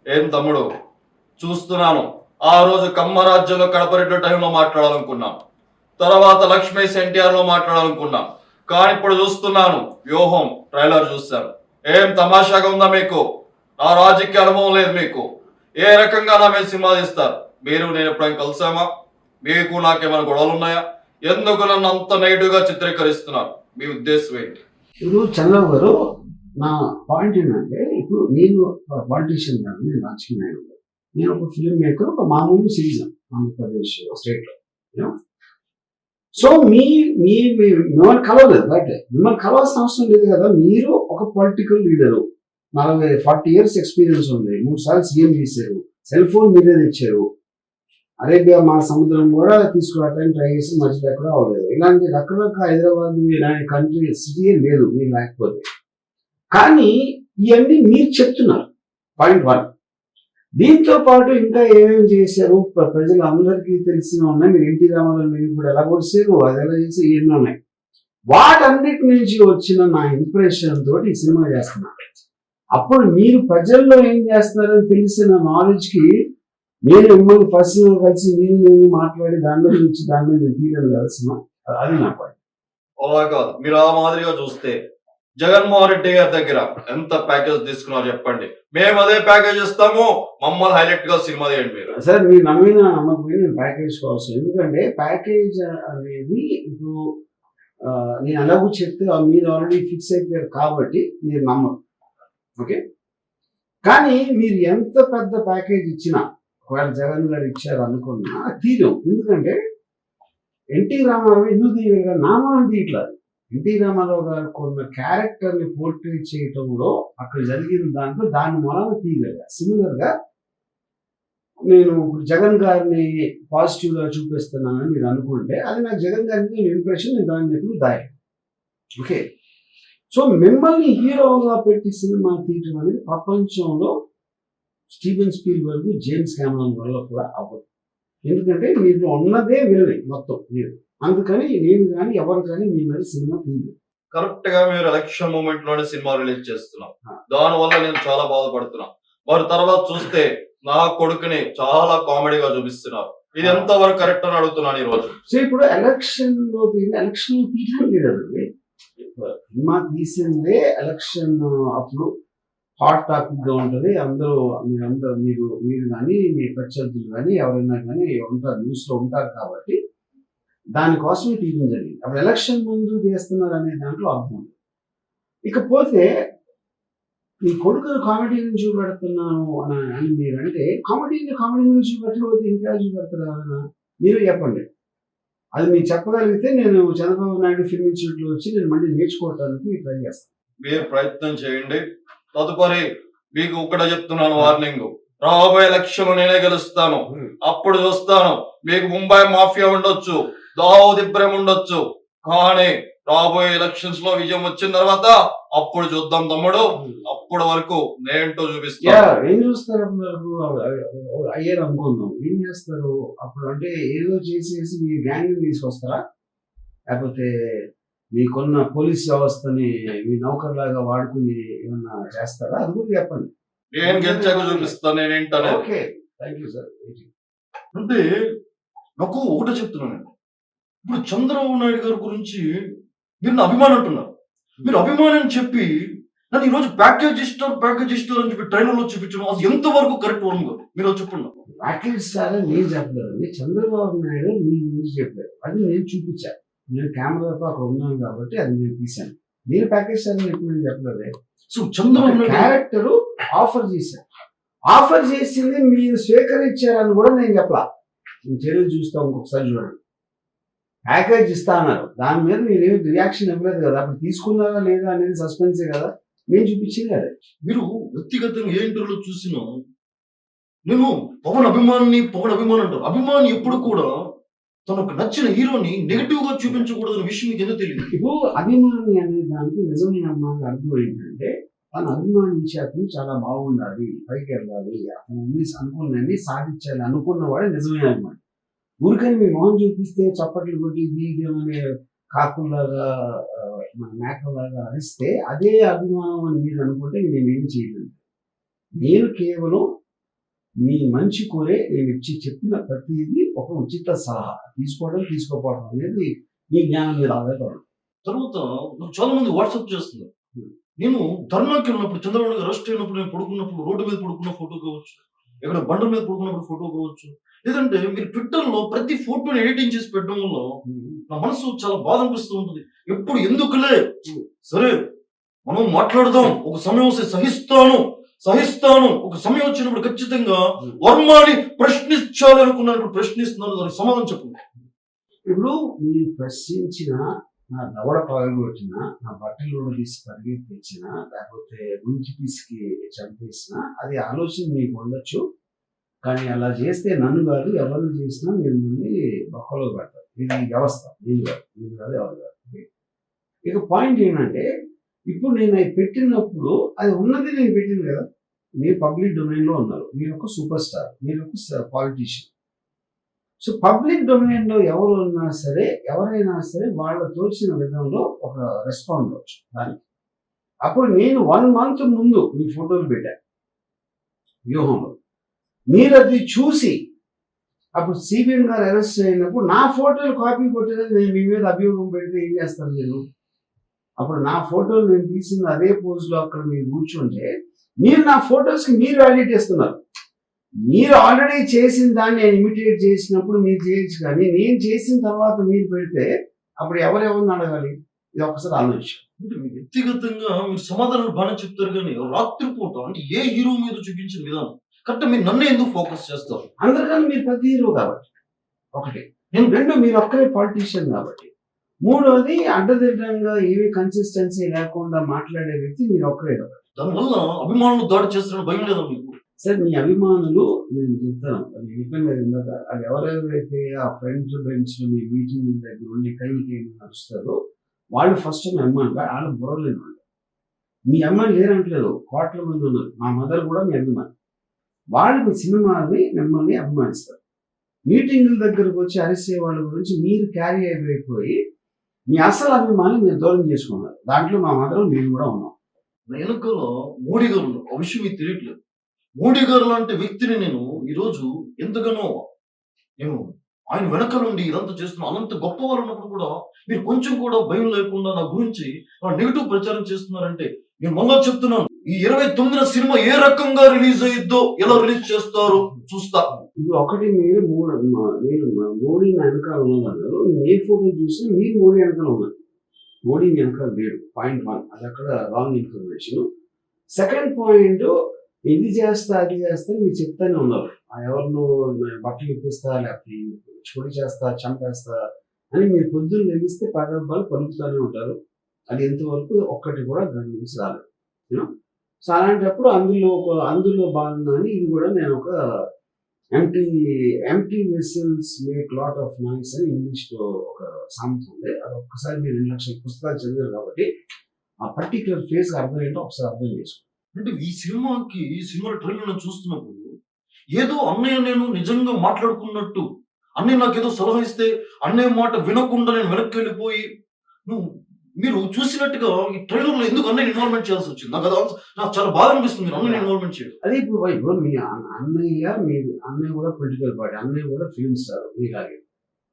ఏం తమ్ముడు చూస్తున్నాను. ఆ రోజు కమ్మరాజ్యంలో కడపరెడ్డి టైంలో మాట్లాడాలనుకున్నాం. తర్వాత లక్ష్మీస్ ఎన్టీఆర్ లో మాట్లాడాలనుకున్నాం. కానీ ఇప్పుడు చూస్తున్నాను వ్యూహం ట్రైలర్ చూశాను. ఏం తమాషాగా ఉందా మీకు? నా రాజకీయ అనుభవం లేదు మీకు. ఏ రకంగా నా మీద సినిమా తీస్తారు? మీరు నేను ఎప్పుడైనా కలిసామా? మీకు నాకేమైనా గొడవలు ఉన్నాయా? ఎందుకు నన్ను అంత నెగిటివ్ గా చిత్రీకరిస్తున్నారు? మీ ఉద్దేశం ఏంటి? ఇప్పుడు చంద్రబాబు గారు, నా పాయింట్ ఏంటంటే, ఇప్పుడు నేను పాలిటీషియన్ కాదు, నేను రాజకీయ నాయకుడు. నేను ఒక ఫిల్మ్ మేకర్, ఒక మామూలు సిటిజన్ ఆంధ్రప్రదేశ్ స్టేట్ లో. సో మిమ్మల్ని కలవలేదు, బట్ మిమ్మల్ని కలవాల్సిన అవసరం లేదు కదా. మీరు ఒక పొలిటికల్ లీడరు, 40 years ఎక్స్పీరియన్స్ ఉంది, 3 సార్లు సీఎం చేశారు, సెల్ ఫోన్ మీరే తెచ్చారు, అరేబియా మా సముద్రం కూడా తీసుకురావడానికి ట్రై చేసి మధ్యలో ఎక్కడ అవ్వలేదు. ఇలాంటి రకరకాల హైదరాబాద్ ఇలాంటి కంట్రీ సిటీ లేదు మీరు లేకపోతే. కానీ ఇవన్నీ మీరు చెప్తున్నారు, పాయింట్ 1. దీంతో పాటు ఇంకా ఏమేమి చేశారు ప్రజలు అందరికీ తెలిసిన ఉన్నాయి. మీరు ఎన్టీ రామారావు మీరు ఇప్పుడు ఎలా కొడిసారు, అది ఎలా చేసి ఎన్నో ఉన్నాయి. వాటన్నిటి నుంచి వచ్చిన నా ఇంప్రెషన్ తోటి ఈ సినిమా చేస్తున్నా. అప్పుడు మీరు ప్రజల్లో ఏం చేస్తున్నారని తెలిసిన నాలెడ్జ్కి నేను మిమ్మల్ని పర్సనల్ కలిసి నేను మాట్లాడి దానిలో నుంచి దాని మీద తీయడం కలిసిన, అది నా పాయింట్. అలా కాదు, మీరు ఆ మాదిరిగా చూస్తే జగన్మోహన్ రెడ్డి గారి దగ్గర ఎంత ప్యాకేజ్ తీసుకున్నారు చెప్పండి. మేము అదే ప్యాకేజ్ ఇస్తాము, మమ్మల్ని హైలైట్ గా సినిమా తీయండి మీరు. సార్ మీరు నమ్మిన నమ్మకపోయినా నేను ప్యాకేజ్ కోసం, ఎందుకంటే ప్యాకేజ్ అనేది ఇప్పుడు నేను అలాగూ చెప్తే మీరు ఆల్రెడీ ఫిక్స్ అయిపోయారు కాబట్టి మీరు నమ్మరు. ఓకే, కానీ మీరు ఎంత పెద్ద ప్యాకేజ్ ఇచ్చినా, ఒకవేళ జగన్ గారు ఇచ్చారు అనుకున్నా తీరం. ఎందుకంటే ఎన్టీ రామారావు ఎందుకు తీయగా నామాన్ని తీయట్లేదు. ఎన్టీ రామారావు గారు కొన్న క్యారెక్టర్ని పోర్ట్రేట్ చేయటంలో అక్కడ జరిగిన దాంట్లో దాని మూలాన తీయగలిగా. సిమిలర్ గా నేను ఇప్పుడు జగన్ గారిని పాజిటివ్ గా చూపిస్తున్నానని మీరు అనుకుంటే, అది నాకు జగన్ గారి ఇంప్రెషన్, నేను దాన్ని ఎప్పుడు దాయి. ఓకే, సో మిమ్మల్ని హీరోగా పెట్టి సినిమా తీయటం అనేది ప్రపంచంలో స్టీవెన్ స్పీల్బర్గ్, జేమ్స్ కెమెరాన్ వల్ల కూడా అవ్వదు. ఎందుకంటే మీరు ఉన్నదే వినలే మొత్తం మీరు, అందుకని నేను కానీ ఎవరు కానీ మీ మీద సినిమా తీయలేదు. కరెక్ట్ గా మీరు ఎలక్షన్ మూమెంట్ లోనే సినిమా రిలీజ్ చేస్తున్నాం, దాని వల్ల నేను చాలా బాధపడుతున్నా. మరి తర్వాత చూస్తే నా కొడుకుని చాలా కామెడీగా చూపిస్తున్నారు. ఇది ఎంత వరకు కరెక్ట్ అని అడుగుతున్నాను ఈ రోజు. సో ఇప్పుడు ఎలక్షన్ లో తీయడం లేదండి, సినిమా తీసిందే ఎలక్షన్ అప్పుడు హాట్ టాపిక్ గా ఉంటుంది. మీరు కానీ మీ ప్రత్యర్థులు కానీ ఎవరైనా కానీ ఉంటారు, న్యూస్ లో ఉంటారు కాబట్టి దానికోసమే తీయడం జరిగింది. అప్పుడు ఎలక్షన్ ముందు తీస్తున్నారు అనే దాంట్లో అర్థం ఉంది. ఇకపోతే మీ కొడుకును కామెడీని చూపెడుతున్నాను అని మీరు అంటే, కామెడీని చూపెట్టకపోతే ఇంకా చూపెడతారా? మీరు చెప్పండి. అది మీరు చెప్పగలిగితే నేను చంద్రబాబు నాయుడు ఫిల్మ్ ఇన్స్టిట్యూట్ లో వచ్చి నేను మళ్ళీ నేర్చుకోవడానికి ట్రై చేస్తాను. మీరు ప్రయత్నం చేయండి. తదుపరి మీకు ఇక్కడ చెప్తున్నాను వార్నింగ్, రాబోయే ఎలక్షన్ నేనే గెలుస్తాను. అప్పుడు చూస్తాను. మీకు ముంబై మాఫియా ఉండొచ్చు, దావూద్ ఇబ్రహీం ఉండొచ్చు, కానీ రాబోయే ఎలక్షన్స్ లో విజయం వచ్చిన తర్వాత అప్పుడు చూద్దాం తమ్ముడు. అప్పటి వరకు నేంటో చూపిస్తాను. ఏం చూస్తారు అయ్యారు అనుకుందాం, ఏం చేస్తారు అప్పుడు? అంటే ఏదో చేసేసి మీ గ్యాంగ్ తీసుకొస్తారా, లేకపోతే మీకున్న పోలీస్ వ్యవస్థని మీ నౌకర్లాగా వాడుకుని ఏమన్నా చేస్తారా? అది కూడా చెప్పండి. నేను గెలిచాక చూపిస్తాను నేనేంటనే. Okay, thank you sir. అంటే నాకు ఒకటే చెప్తున్నాను, ఇప్పుడు చంద్రబాబు నాయుడు గారి గురించి మీరు నా అభిమానం అంటున్నారు. మీరు అభిమానం చెప్పి నన్ను ఈరోజు ప్యాకేజ్ ఇస్తారు అని చెప్పి ట్రైన్లో చూపించడం అది ఎంతవరకు కరెక్ట్ వరం గారు? మీరు చెప్పండి. ప్యాకేజ్ ఇస్తారా నేను చెప్పలేదు, చంద్రబాబు నాయుడు మీ గురించి చెప్పారు, అది నేను చూపించాను. నేను కెమెరాతో అక్కడ ఉన్నాను కాబట్టి అది నేను తీశాను. నేను ప్యాకేజ్ ఇస్తారని ఎప్పుడు నేను చెప్పలేదు. సో చంద్రబాబు క్యారెక్టర్ ఆఫర్ చేశాను, ఆఫర్ చేసింది మీరు స్వీకరించారని కూడా నేను చెప్పలా. చర్యలు చూస్తాం, ఇంకొకసారి చూడండి. ప్యాకేజ్ ఇస్తా అన్నారు, దాని మీద మీరు ఏమి రియాక్షన్ ఇవ్వలేదు కదా. అప్పుడు తీసుకున్నారా లేదా అనేది సస్పెన్సే కదా, నేను చూపించింది అదే. మీరు వ్యక్తిగతంగా ఏ ఇంటర్వ్యూలో చూసినా నేను పవన్ అభిమాని అంటారు. అభిమాని ఎప్పుడు కూడా తనకు నచ్చిన హీరోని నెగిటివ్ గా చూపించకూడదన్న విషయం మీకు ఎందుకు తెలియదు? ఇప్పుడు అభిమాని అనే దానికి నిజమైన అమ్మాయి అర్థం ఏంటంటే, తను అభిమానించి అతను చాలా బాగుండాలి, పైకి వెళ్ళాలి, అతను అనుకున్నది సాధించాలి అనుకున్నవాడే నిజమైన అభిమాని. ఊరికని మీ మొహం చూపిస్తే చప్పట్లు కొట్టి బీగమనే కాకుల్లాగా మన మేకలాగా అరిస్తే అదే అభిమానం అని మీరు అనుకుంటే నేనేం చేయలేదు. నేను కేవలం మీ మంచి కోరే నేను చెప్పిన ప్రతిదీ ఒక ఉచిత సలహా. తీసుకోవడం తీసుకోకపోవడం అనేది మీ జ్ఞానం మీద ఆధారపడదు. తర్వాత నాకు చాలా మంది వాట్సాప్ చేస్తున్నారు. నేను ధర్నాకి వెళ్ళినప్పుడు, చంద్రబాబు గారు అరెస్ట్ అయినప్పుడు, నేను పడుకున్నప్పుడు, రోడ్డు మీద పడుకున్న ఫోటో కావచ్చు, ఎక్కడ బండ మీద పడుకున్నప్పుడు ఫోటో కావచ్చు, లేదంటే మీరు ట్విట్టర్‌లో ప్రతి ఫోటోని ఎడిటింగ్ చేసి పెట్టడం వల్ల నా మనసు చాలా బాధ అనిపిస్తూ ఉంటుంది. ఎప్పుడు ఎందుకులే, సరే మనం మాట్లాడదాం, ఒక సమయం వస్తే సహిస్తాను, ఒక సమయం వచ్చినప్పుడు ఖచ్చితంగా వర్మని ప్రశ్నించాలి అనుకున్నప్పుడు ప్రశ్నిస్తున్నాను. దానికి సమాధానం చెప్పండి. ఇప్పుడు మీరు ప్రశ్నించిన, నా దవడ పగలగొట్టిన, నా బట్టలు తీసి పరిగెత్తించిన, లేకపోతే గుంజి తీసుకి చంపేసిన, అది ఆలోచన మీకు ఉండొచ్చు. కానీ అలా చేస్తే నన్ను కాదు, ఎవరిని చేసినా మిమ్మల్ని బొక్కలో పెడతారు. ఇది వ్యవస్థ. నేను కాదు ఎవరు కాదు. ఇక పాయింట్ ఏంటంటే, ఇప్పుడు నేను అది పెట్టినప్పుడు అది ఉన్నది నేను పెట్టింది కదా. మీరు పబ్లిక్ డొమైన్లో ఉన్నారు, మీరు ఒక సూపర్ స్టార్, మీరు ఒక పాలిటీషియన్. సో పబ్లిక్ డొమైన్లో ఎవరు ఉన్నా సరే, ఎవరైనా సరే వాళ్ళ తోచిన విధంలో ఒక రెస్పాండ్ అవ్వచ్చు దానికి. అప్పుడు నేను 1 month ముందు మీ ఫోటోలు పెట్టాను వ్యూహంలో. మీరు అది చూసి అప్పుడు సిబిఎం గారు అరెస్ట్ అయినప్పుడు నా ఫోటోలు కాపీ కొట్టేది నేను మీ మీద అభియోగం పెడితే ఏం చేస్తాను మీరు? అప్పుడు నా ఫోటోలు నేను తీసిన అదే పోజ్లో అక్కడ మీరు కూర్చుంటే మీరు నా ఫొటోస్కి మీరు వాల్యూట్ ఇస్తున్నారు. మీరు ఆల్రెడీ చేసిన దాన్ని నేను ఇమిటేట్ చేసినప్పుడు మీరు చేయొచ్చు, కానీ నేను చేసిన తర్వాత మీరు పెడితే అప్పుడు ఎవరెవరిని అడగాలి? ఇది ఒకసారి ఆలోచించాం. అంటే మీ వ్యక్తిగతంగా మీరు సమాధానాలు బాగానే చెప్తారు, కానీ రాత్రిపూట అంటే ఏ హీరో మీద చూపించిన విధానం కరెక్ట్. మీరు నన్ను ఎందుకు ఫోకస్ చేస్తారు? అందరికన్నా మీరు ప్రతి హీరో కాబట్టి ఒకటి. నేను 2 మీరు ఒక్కరే పాలిటీషియన్ కాబట్టి. 3వది అడ్డదిడ్డంగా ఏమీ కన్సిస్టెన్సీ లేకుండా మాట్లాడే వ్యక్తి మీరు ఒక్కరే కాబట్టి. దానివల్ల అభిమానులు దాడి చేస్తున్న భయం లేదా మీకు? సార్ మీ అభిమానులు నేను చెప్తాను, అది అయిపోయింది ఇందాక. అది ఎవరెవరైతే ఆ ఫ్రంట్ బెంచ్ లో మీ మీటింగ్ దగ్గర ఉండి కైకి నడుస్తారో వాళ్ళు ఫస్ట్ మీ అమ్మాయి, వాళ్ళ బుర్రలేని వాళ్ళు. మీ అమ్మాయి లేరంటలేదు, కోట్ల మంది ఉన్నారు. మా మదర్ కూడా మీ అభిమాని. వాళ్ళు మీ సినిమాని మిమ్మల్ని అభిమానిస్తారు. మీటింగుల దగ్గరకు వచ్చి అరిసే వాళ్ళ గురించి మీరు క్యారీ అయిపోయి మీ అసలు అభిమాని మీరు దూరం చేసుకున్నారు. దాంట్లో మా మదర్ నేను కూడా ఉన్నాం. వెనుకలో మోడీ గారు ఉన్నారు. ఆ విషయం మీకు తెలియట్లేదు. మోడీ గారు లాంటి వ్యక్తిని నేను ఈరోజు ఎంతగానో నేను ఆయన వెనక నుండి ఇదంతా చేస్తున్నా. అనంత గొప్ప వాళ్ళు ఉన్నప్పుడు కూడా మీరు కొంచెం కూడా భయం లేకుండా నా గురించి నెగిటివ్ ప్రచారం చేస్తున్నారంటే, నేను మళ్ళా చెప్తున్నాను, ఈ 29న సినిమా ఏ రకంగా రిలీజ్ అయ్యిద్దో, ఎలా రిలీజ్ చేస్తారో చూస్తా. ఇది ఒకటి. మీరు నేను మోడీ వెనకాల ఉన్నదన్నారు. నేను ఏ ఫోటో చూసినా మీరు మోడీ వెనకాల ఉన్నారు. మోడీ వెనకాల లేడు. పాయింట్ 1 అది అక్కడ రాంగ్ ఇన్ఫర్మేషన్. సెకండ్ పాయింట్, ఇది చేస్తా అది చేస్తా మీరు చెప్తానే ఉన్నారు. ఎవరినో బట్టలు ఇప్పిస్తా, లేకపోతే చొడి చేస్తా, చంపేస్తా అని మీరు పొద్దున్న లెగిస్తే పదబ్బాలు పలుకుతూనే ఉంటారు. అది ఎంతవరకు ఒక్కటి కూడా దాని నుంచి రాలేదు. సో అలాంటప్పుడు అందులో భాగంగానే ఇది కూడా నేను ఒక empty vessels make lot of noise అని ఇంగ్లీష్లో ఒక సామెత ఉంది. అది ఒక్కసారి మీరు 2 లక్షల పుస్తకాలు చదివారు కాబట్టి ఆ పర్టికులర్ ఫేస్ అర్థం ఏంటో ఒకసారి అర్థం చేసుకోండి. అంటే ఈ సినిమా ట్రైలర్ చూస్తున్నప్పుడు ఏదో అన్నయ్య నేను నిజంగా మాట్లాడుకున్నట్టు, అన్నయ్య నాకేదో సలహా ఇస్తే అన్నయ్య మాట వినకుండా నేను వెనక్కి వెళ్ళిపోయి మీరు చూసినట్టుగా ఈ ట్రైలర్ లో ఎందుకు అన్నయ్య ఇన్వాల్వ్మెంట్ చేయాల్సి వచ్చింది? నాకు చాలా బాధ అనిపిస్తుంది మీరు అన్నయ్య ఇన్వాల్వ్మెంట్ చేయడం. అదే ఇప్పుడు మీ అన్నయ్య కూడా పొలిటికల్ పార్టీ, అన్నయ్య కూడా ఫిల్మ్ స్టార్ మీలాగే.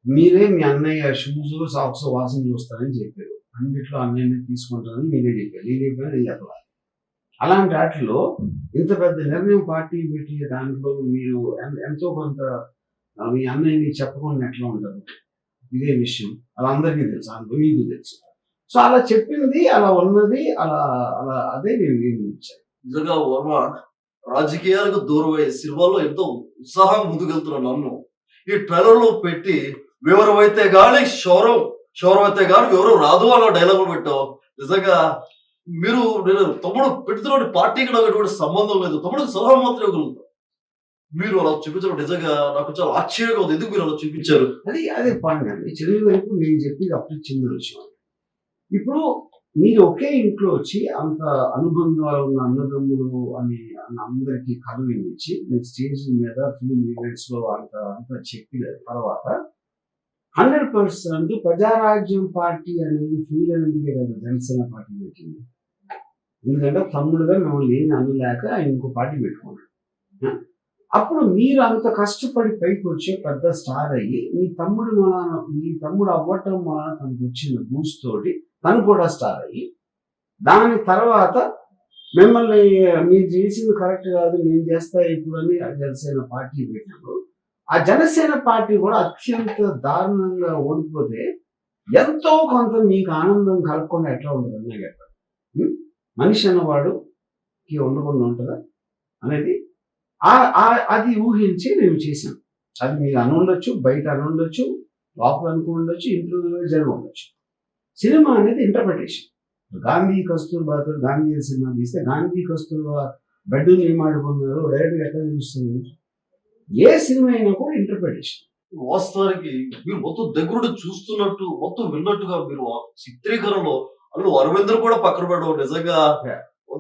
మీరే మీ అన్నయ్య షూస్ సాక్స్ వాసన చూస్తారని చెప్పారు. అన్నిట్లో అన్నయ్యని తీసుకుంటారని మీరే చెప్పారు. నేను చెప్పాను, నేను చెప్పాలి. అలాంటి వాటిలో ఇంత పెద్ద నిర్ణయం పార్టీ పెట్టి దాంట్లో మీరు ఎంతో కొంత మీ అన్నయ్యని చెప్పకుండా ఎట్లా ఉంటారు? ఇదే విషయం అలా అందరికీ తెలుసు, మీకు తెలుసు. సో అలా చెప్పింది, అలా ఉన్నది, అలా అలా అదే నేను నిర్ణయించాను. నిజంగా వర్మ రాజకీయాలకు దూరం అయ్యే సినిమాల్లో ఎంతో ఉత్సాహంగా ముందుకెళ్తున్న నన్ను ఈ ట్రైలర్ లో పెట్టి వివరమైతే గాని శౌరమైతే గాని వివరం రాదు అన్న డైలాగులు పెట్టావు. నిజంగా మీరు నేను తమ్ముడు పెడుతున్న పార్టీకి నాకు ఎటువంటి సంబంధం లేదు, తమ్ముడికి సలహా మాత్రం ఇవ్వగలుగుతాం. మీరు అలా చూపించడం నిజంగా నాకు చాలా ఆశ్చర్యంగా ఉంది. ఎందుకు మీరు అలా చూపించారు? అదే పాయింట్ అండి. చిన్న వైపు నేను చెప్పేది అప్పుడు చిన్న విషయం. ఇప్పుడు మీరు ఒకే ఇంట్లో వచ్చి అంత అనుబంధాలు ఉన్న అన్నదమ్ములు అని అందరికీ కథ వినిపించి మీరు స్టేజ్ మీద ఫిలిం ఈవెంట్స్ లో అంత చెప్పిన తర్వాత 100% ప్రజారాజ్యం పార్టీ అనేది ఫీల్ అనేది కదా జనసేన పార్టీ పెట్టింది. ఎందుకంటే తమ్ముడుగా మిమ్మల్ని ఏమి అనలేక ఆయన ఇంకో పార్టీ పెట్టుకున్నాడు. అప్పుడు మీరు అంత కష్టపడి పైకి వచ్చి పెద్ద స్టార్ అయ్యి మీ తమ్ముడు అవ్వటం వలన తనకు వచ్చిన బూస్ట్ తోటి తను కూడా స్టార్ అయ్యి దాని తర్వాత మిమ్మల్ని మీరు చేసింది కరెక్ట్ కాదు నేను చేస్తా ఇప్పుడు అని జనసేన పార్టీ పెట్టినప్పుడు ఆ జనసేన పార్టీ కూడా అత్యంత దారుణంగా ఓడిపోతే ఎంతో కొంత మీకు ఆనందం కలగకుండా ఎట్లా ఉంటుంది నాకు చెప్పండి. మనిషి అన్నవాడుకి ఉండకుండా ఉంటుందా అనేది అది ఊహించి నేను చేశాను. అది మీరు అనుండొచ్చు, బయట అనుండొచ్చు, లోపల అనుకుండొచ్చు, ఇంట్లో జరిగి ఉండొచ్చు. సినిమా అనేది ఇంటర్ప్రిటేషన్. గాంధీ కస్తూర్బాతో గాంధీ సినిమా తీస్తే గాంధీ కస్తూర్బా బెడ్డూని ఏం ఆడుకున్నారు డైరెక్ట్గా ఎట్లా తెలుస్తుంది? ఏ సినిమా అయినా కూడా ఇంటర్ప్రిటేషన్. వాస్తవానికి మీరు మొత్తం దగ్గరుండి చూస్తున్నట్టు మొత్తం విన్నట్టుగా మీరు ఆ చిత్రీకరణలో అల్లు అరవింద్ కూడా పక్కన పెట్టడం నిజంగా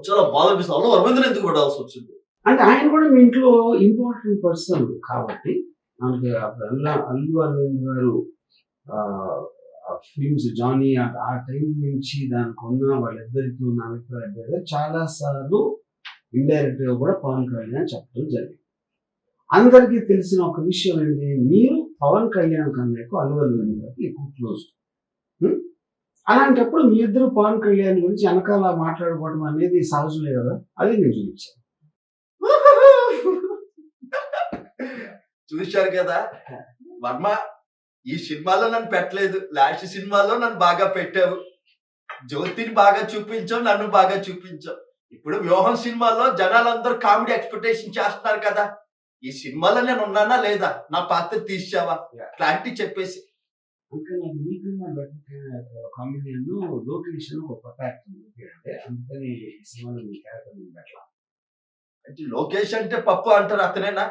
చాలా బాధ అనిపిస్తుంది. అల్లు అరవింద్ ఎందుకు పెట్టాల్సి వచ్చింది? అంటే ఆయన కూడా మీ ఇంట్లో ఇంపార్టెంట్ పర్సన్ కాబట్టి మనకి అల్లు అరవింద్ గారు ఫిల్మ్స్ జానీ ఆ టైం నుంచి దానికి ఉన్న వాళ్ళిద్దరికి ఉన్న అభిప్రాయం చాలా సార్లు ఇండైరెక్ట్ గా కూడా పవన్ కళ్యాణ్ చెప్పడం జరిగింది. అందరికీ తెలిసిన ఒక విషయం ఏంటి, మీరు పవన్ కళ్యాణ్ కన్నా ఎక్కువ అల్లు అరవింద్ గారికి ఎక్కువ క్లోజ్. అలాంటప్పుడు మీ ఇద్దరు పవన్ కళ్యాణ్ గురించి వెనకాల మాట్లాడుకోవడం అనేది సహజమే కదా, అది నేను చూపించాను. చూశారు కదా వర్మ, ఈ సినిమాలో నన్ను పెట్టలేదు, లాస్ట్ సినిమాలో నన్ను బాగా పెట్టావు. జ్యోతిని బాగా చూపించావు, నన్ను బాగా చూపించావు. ఇప్పుడు వ్యూహం సినిమాలో జనాలందరూ కామెడీ ఎక్స్పెక్టేషన్ చేస్తున్నారు కదా, ఈ సినిమాలో నేను ఉన్నానా లేదా, నా పాత్ర తీసావా, క్లారిటీ చెప్పేసి. అందుకని మీకన్నా బెటర్ కామెడియన్ లొకేషన్ ఒక కొత్త యాక్టర్ అంటే అందుకని ఈ సినిమాలో మీ క్యారెక్టర్ పెట్టాల. అంటే లోకేష్ అంటే పప్పు అంటారు, అతనేనా?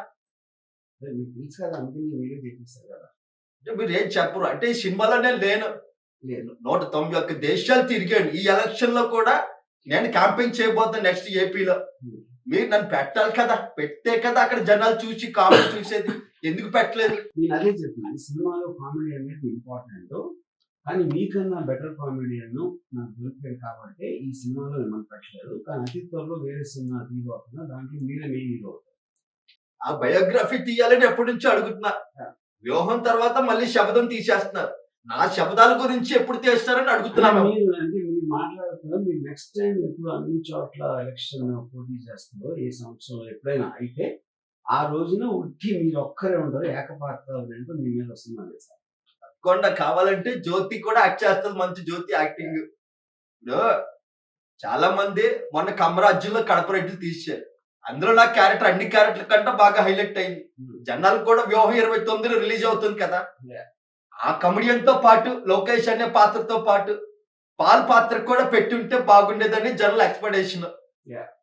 మీకు తెలుసు కదా, అందుకని మీరే చేపిస్తారు కదా. అంటే మీరు ఏం చెప్పరు అంటే ఈ సినిమాలో నేను లేను. 191 దేశాలు తిరిగాను. ఈ ఎలక్షన్ లో కూడా నేను క్యాంపెయిన్ చేయబోతాను నెక్స్ట్ ఏపీలో. మీరు నన్ను పెట్టాలి కదా, పెడితే కదా అక్కడ జనాలు చూసి కామెడీ చూసేది. ఎందుకు పెట్టలేదు? నేను అదే చెప్తున్నాను, సినిమాలో కామెడీ అనేది ఇంపార్టెంట్, కానీ మీకన్నా బెటర్ కామెడియన్ నాకు దొరికారు కాబట్టి ఈ సినిమాలో మిమ్మల్ని పెట్టలేదు. కానీ అతి త్వరలో వేరే సినిమా తీయబోతున్నా, దాంట్లో మీరే మెయిన్ హీరో. ఆ బయోగ్రఫీ తీయాలని ఎప్పటి నుంచో అడుగుతున్నా. వ్యూహం తర్వాత మళ్ళీ శబ్దం తీసేస్తున్నారు. నా శబ్దాల గురించి ఎప్పుడు తీస్తారని అడుగుతున్నాను. మీరు మాట్లాడుతున్నారు, మీరు నెక్స్ట్ టైం ఎప్పుడు అన్ని చోట్ల ఎలక్షన్ పోటీ చేస్తారో ఏ సంవత్సరం ఎప్పుడైనా అయితే ఆ రోజున ఉట్టి మీరు ఒక్కరే ఉంటారు, ఏకపాత్ర మీ మీద వస్తుంది సార్. తప్పకుండా కావాలంటే జ్యోతి కూడా యాక్ట్ చేస్తుంది, మంచి జ్యోతి యాక్టింగ్. ఇప్పుడు చాలా మంది మొన్న కమరాజ్యంలో కడప రెడ్డిలు తీశారు, అందులో నా క్యారెక్టర్ అన్ని క్యారెక్టర్ కంటే బాగా హైలైట్ అయింది. జనాలు కూడా వ్యూహం 29 రిలీజ్ అవుతుంది కదా, ఆ కమెడియన్ తో పాటు లోకేష్ అనే పాత్రతో పాటు పాల్ పాత్ర కూడా పెట్టుంటే బాగుండేదని జనాల ఎక్స్పెక్టేషన్.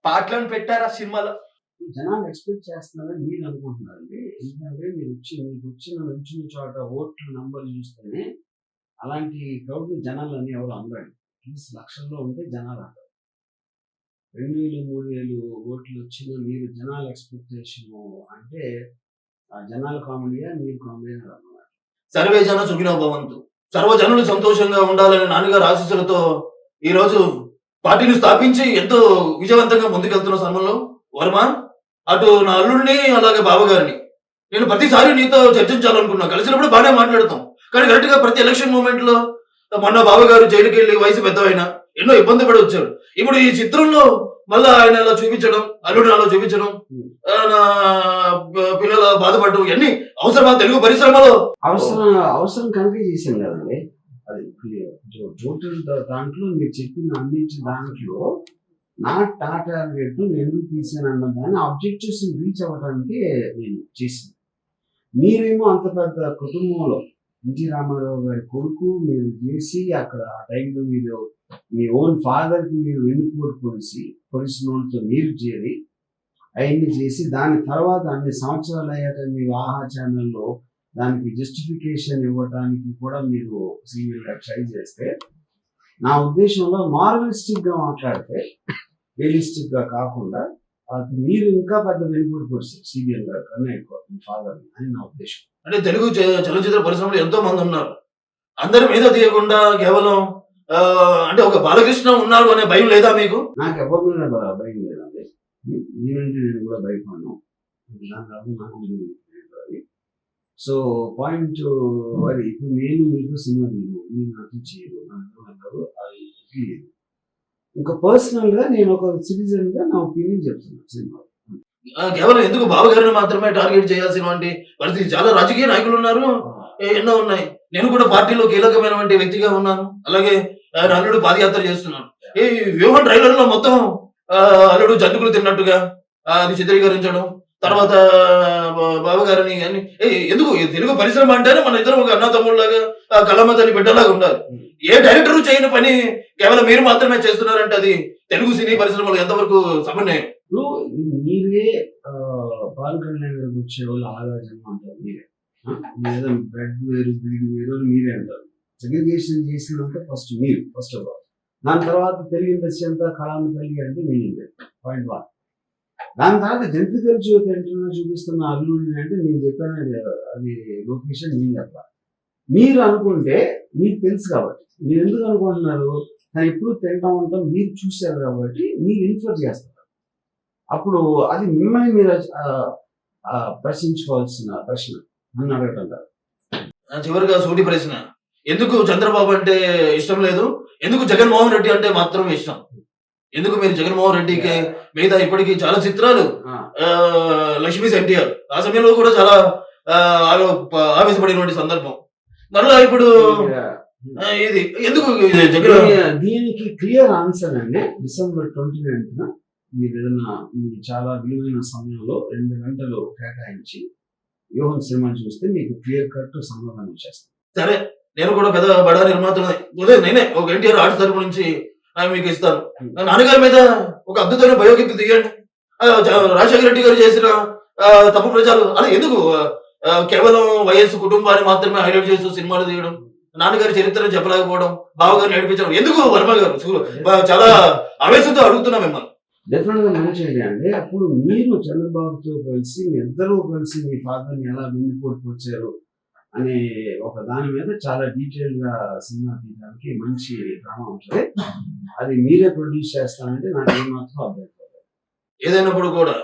పాటలను పెట్టారు ఆ సినిమాలో. జనాలు ఎక్స్పెక్ట్ చేస్తున్నారని మీరు అనుకుంటున్నారండి. ఎందుకంటే మీకు వచ్చిన చోట ఓట్ల నంబర్ చూస్తేనే అలాంటి క్రౌడ్ జనాలు అని ఎవరు అందరండి. లక్షల్లో ఉంటే జనాలు అంటారు. 2000, 3000 ఓట్లు వచ్చిన మీరు జనాల ఎక్స్పెక్టేషన్ అంటే ఆ జనాల కామెడీయా మీరు కామెడీ అన్నమాట. సర్వే జన సుఖినో భవంతు, సర్వజనులు సంతోషంగా ఉండాలని నాన్నగారు ఆశీస్సులతో ఈ రోజు పార్టీని స్థాపించి ఎంతో విజయవంతంగా ముందుకెళ్తున్న సమయంలో వర్మ, అటు నా అల్లుడిని అలాగే బావగారిని నేను ప్రతిసారి నీతో చర్చించాలనుకున్నా. కలిసినప్పుడు బాగానే మాట్లాడతాం, కానీ కరెక్ట్ గా ప్రతి ఎలక్షన్ మూమెంట్ లో మొన్న బావగారు జైలుకి వెళ్ళి వయసు పెద్దవైనా ఎన్నో ఇబ్బంది పడి వచ్చాడు. ఇప్పుడు ఈ చిత్రంలో మళ్ళా ఆయన అలా చూపించడం, అల్లుడు అలా చూపించడం, నా పిల్లల బాధపడడం, ఇవన్నీ అవసరమా తెలుగు పరిశ్రమలో? అవసరం కనుక చేశాను కదండి. అది టోటల్ దాంట్లో మీరు చెప్పిన అన్నింటి దాంట్లో నా టార్గెట్ ఎందుకు తీసాను అన్న దాన్ని ఆబ్జెక్టివ్స్ రీచ్ అవ్వడానికి నేను చేసింది. మీరేమో అంత పెద్ద కుటుంబంలో ఎన్టీ రామారావు గారి కొడుకు మీరు చేసి అక్కడ ఆ టైంలో మీరు మీ ఓన్ ఫాదర్కి మీరు వెన్నుపోటు పొడిసిన వాళ్ళతో మీరు చేరి అవన్నీ చేసి దాని తర్వాత అన్ని సంవత్సరాలు అయ్యాక మీరు ఆహా ఛానల్లో దానికి జస్టిఫికేషన్ ఇవ్వడానికి కూడా మీరు సీరియల్గా ట్రై చేస్తే, నా ఉద్దేశంలో మార్వలిస్టిక్గా మాట్లాడితే రియలిస్టిక్గా కాకుండా అది మీరు ఇంకా పెద్ద వెనుకబడి పొడిచారు సీరియల్ గా కన్నా ఎక్కువ మీ ఫాదర్ అని నా ఉద్దేశం. అంటే తెలుగు చలనచిత్ర పరిశ్రమలో ఎంతో మంది ఉన్నారు, అందరి మీద తీయకుండా కేవలం అంటే ఒక బాలకృష్ణ ఉన్నారు అనే భయం లేదా మీకు? నాకు ఎవరి మీద భయం లేదండి. నేనంటే నేను కూడా భయపడ్డాను. దాని తర్వాత నాకు తెలియదు అది. సో పాయింట్ అది ఇప్పుడు నేను మీకు సినిమా తీయను, మీరు నాకు చేయరు, నాకు అది లేదు. ఇంకా పర్సనల్ గా నేను ఒక సిటిజన్ గా నా ఒపీనియన్ చెప్తున్నాను సినిమా. కేవలం ఎందుకు బావగారిని మాత్రమే టార్గెట్ చేయాల్సినటువంటి పరిస్థితి, చాలా రాజకీయ నాయకులు ఉన్నారు, ఎన్నో ఉన్నాయి. నేను కూడా పార్టీలో కీలకమైనటువంటి వ్యక్తిగా ఉన్నాను. అలాగే ఆయన అల్లుడు పాదయాత్ర చేస్తున్నాను. ఈ వ్యూహం ట్రైలర్ లో మొత్తం అల్లుడు జంతుకులు తిన్నట్టుగా అది చిత్రీకరించడం, తర్వాత బావగారిని అన్ని ఎందుకు ఈ తెలుగు పరిశ్రమ అంటేనే మన ఇద్దరం ఒక అన్న తమ్ముళ్ళలాగా కళామతని బిడ్డలాగా ఉండాలి. ఏ డైరెక్టర్ చేయని పని కేవలం మీరు మాత్రమే చేస్తున్నారంటే అది తెలుగు సినీ పరిశ్రమలో ఎంతవరకు సమన్వయం? ఇప్పుడు మీరే పవన్ కళ్యాణ్ గారికి వచ్చే వాళ్ళు ఆలోచన అంటారు మీరే. లేదా బ్రెడ్ వేరు బ్రీడ్ వేరు అని మీరే అంటారు. సెగ్రిగేషన్ చేసినంత ఫస్ట్ మీరు ఫస్ట్ ఆఫ్ ఆల్. దాని తర్వాత తెలుగు ఇండస్ట్రీ అంతా కళామ తల్లి అంటే మీరే పాయింట్ 1. దాని తర్వాత జంతికల జ్యోతి అంటున్నా చూపిస్తున్న అల్లుడిని అంటే నేను చెప్పాను అది లొకేషన్ నేను చెప్పాలి. మీరు అనుకుంటే మీకు తెలుసు కాబట్టి మీరు ఎందుకు అనుకుంటున్నారు, కానీ ఎప్పుడు తింటా ఉంటాం మీరు చూశారు కాబట్టి మీరు ఇన్ఫర్ చేస్తారు. అప్పుడు అది మిమ్మల్ని మీరు ప్రశ్నించుకోవాల్సిన ప్రశ్న నన్ను అడగటం కాదు. చివరిగా సూటి ప్రశ్న, ఎందుకు చంద్రబాబు అంటే ఇష్టం లేదు, ఎందుకు జగన్మోహన్ రెడ్డి అంటే మాత్రం ఇష్టం? ఎందుకు మీరు జగన్మోహన్ రెడ్డికి మిగతా ఇప్పటికీ చాలా చిత్రాలు లక్ష్మీ ఎన్టీఆర్ ఆ సమయంలో కూడా చాలా ఆవేశపడినటువంటి సందర్భం, మరలా ఇప్పుడు ఇది ఎందుకు దీనికి క్లియర్ ఆన్సర్ అండి. December 29th మీరు ఏదైనా మీ చాలా విలువైన సమయంలో 2 గంటలు కేటాయించి వ్యూహం సినిమా చూస్తే మీకు క్లియర్ కట్ సమాధానం చేస్తాను. సరే, నేను కూడా పెద్ద బడా నిర్మాతనే, ఉదయం నేనే ఒక ఎన్టీఆర్ ఆర్ట్స్ తరపు నుంచి మీకు ఇస్తాను. నాన్నగారి మీద ఒక అద్భుతమైన బయోపిక్ తీయండి. రాజశేఖర రెడ్డి గారు చేసిన తప్పు ప్రచారం అలా ఎందుకు కేవలం వయస్సు కుటుంబాన్ని మాత్రమే హైలైట్ చేస్తూ సినిమాలు తీయడం, నాన్నగారి చరిత్రను చెప్పలేకపోవడం, బావగారిని నడిపించడం ఎందుకు? వర్మ గారు చాలా ఆవేశంతో అడుగుతున్నా మిమ్మల్ని. డెఫినెట్ గా మంచి ఐడియా అండి. అప్పుడు మీరు చంద్రబాబుతో కలిసి మీ ఇద్దరూ కలిసి మీ ఫాదర్ని ఎలా వెన్నుపోటుకొచ్చారు అనే ఒక దాని మీద చాలా డీటెయిల్ గా సినిమా తీయడానికి మంచి డ్రామా ఉంటుంది. అది మీరే ప్రొడ్యూస్ చేస్తానంటే నాకు ఏమాత్రం అర్థం కాదు. ఏదైనప్పుడు కూడా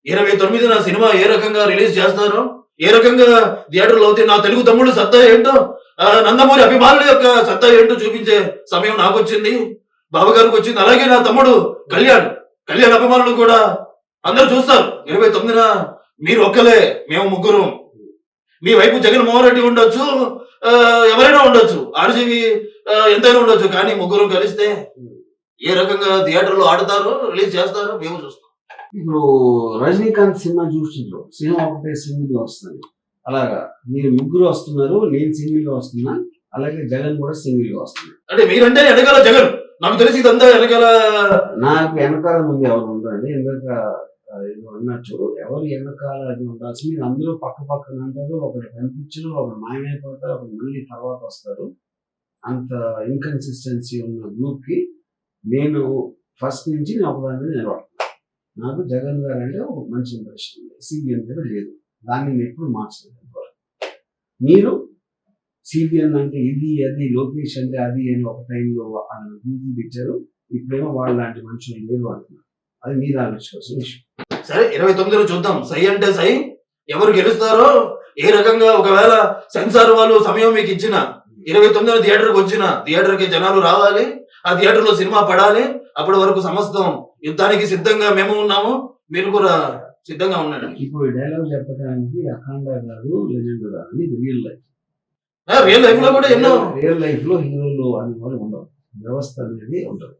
29న సినిమా ఏ రకంగా రిలీజ్ చేస్తారో, ఏ రకంగా థియేటర్లో అవుతే నా తెలుగు తమ్ముడు సత్తా ఏంటో, నందమూరి అభిమానుల యొక్క సత్తా ఏంటో చూపించే సమయం నాకు వచ్చింది, బావగారికి వచ్చింది. అలాగే నా తమ్ముడు కళ్యాణ్ అభిమానులు కూడా అందరూ చూస్తారు. 29న మీరు ఒక్కలే, మేము ముగ్గురు. మీ వైపు జగన్మోహన్ రెడ్డి ఉండొచ్చు, ఎవరైనా ఉండొచ్చు, ఆర్జీవి ఎంతైనా ఉండొచ్చు, కానీ ముగ్గురు కలిస్తే ఏ రకంగా థియేటర్లో ఆడతారో రిలీజ్ చేస్తారో మేము చూస్తాం. ఇప్పుడు రజనీకాంత్ సినిమా చూసిండ్రు, సినిమా ఒకటే సింగిల్ గా వస్తుంది. అలాగా మీరు ముగ్గురు వస్తున్నారు, నేను సింగిల్ గా వస్తున్నా, అలాగే జగన్ కూడా సింగిల్ గా వస్తుంది. అంటే మీరంటే వెనకాల జగన్, నాకు తెలిసి ఇదంతా వెనకాల నాకు వెనకాల ముందు ఎవరు ఉండరండి. ఎందుకంటే అన్నట్టు ఎవరు వెనకాల అది ఉండాల్సి, మీరు అందరూ పక్క పక్కన అంటారు, ఒకరు కనిపించరు, ఒకరు మాయమైపోతారు, ఒకరు మళ్ళీ తర్వాత వస్తారు. అంత ఇన్కన్సిస్టెన్సీ ఉన్న గ్రూప్ కి నేను ఫస్ట్ నుంచి నేను ఒకదాని మీద నిలబడుతున్నాను. నాకు జగన్ గారు అంటే ఒక మంచి ఇంప్రెషన్ ఉంది, సిబిఎన్ మీద లేదు, దాన్ని నేను ఎప్పుడు మార్చలేదు. మీరు సిబిఎన్ అంటే ఇది అది, లోకేష్ అంటే అది అని ఒక టైంలో వాళ్ళు గ్రూపులు ఇచ్చారు, ఇప్పుడేమో వాళ్ళ లాంటి మనుషులు లేరు అంటున్నారు. అది మీరు ఆలోచించుకోవాల్సిన విషయం. సరే, 29లో చూద్దాం. సై అంటే సై, ఎవరు గెలుస్తారో, ఏ రకంగా ఒకవేళ సెన్సార్ వాళ్ళు సమయం మీకు ఇచ్చిన 29న థియేటర్కి వచ్చిన, థియేటర్కి జనాలు రావాలి, ఆ థియేటర్లో సినిమా పడాలి. అప్పటి వరకు సమస్తం యుద్ధానికి సిద్ధంగా మేము ఉన్నాము, మీరు కూడా సిద్ధంగా ఉండండి. ఇప్పుడు డైలాగ్ చెప్పడానికి అఖండ కాదు, లెజెండ్ కాదు, ఇది రియల్ లైఫ్. రియల్ లైఫ్ లో కూడా ఎన్నో రియల్ లైఫ్ లో హీరోలు అనే వాళ్ళు ఉండవు, వ్యవస్థ అనేది ఉండదు.